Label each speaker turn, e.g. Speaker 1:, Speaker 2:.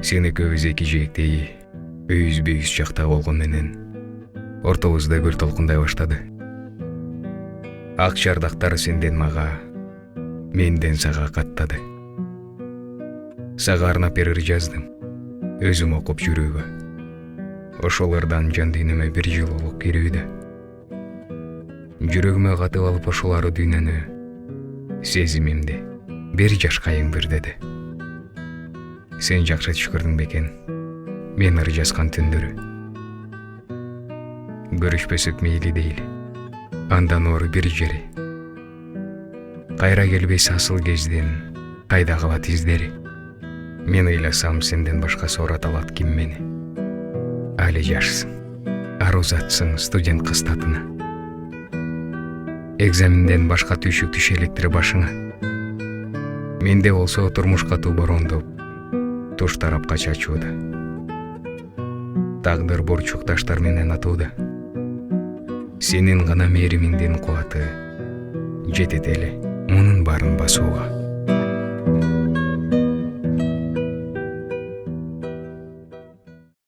Speaker 1: Сен экөөбүз эки жээктей үйүз жакта болгон менен ортобузда көл толкундай баштады. Ак чардактар сенден мага, менден сага каттады. Сага арнап берер жаздым, өзүм окуп жүрүүгө. Ошолордан жан дүйнөмө бир жылуулук кирүүдө. Жүрөгүмө катып алып ошолары дүйнөнү, сезимимди бир жашкайың бир деди. Сен жакшы түш көрдүң бекен, мен ыр жазган түндөрү. Көрүшпөсөк мейли дейли, андан ору бир жери. Кайра келбес асыл кезден кайда калат издери. Мен ыйласам сенден башка соората алат ким мени. Али жашсың, арузатсың студент кыз татына. Экзаменден башка түйшүк түш электир башыңа. Менде болсо турмуш катуу борондоп, туш тарапка чачууда. Тагдыр бурчукташтар менен атууда. Сенин гана мээримиңдин кубаты жетет эле мунун баарын басууга.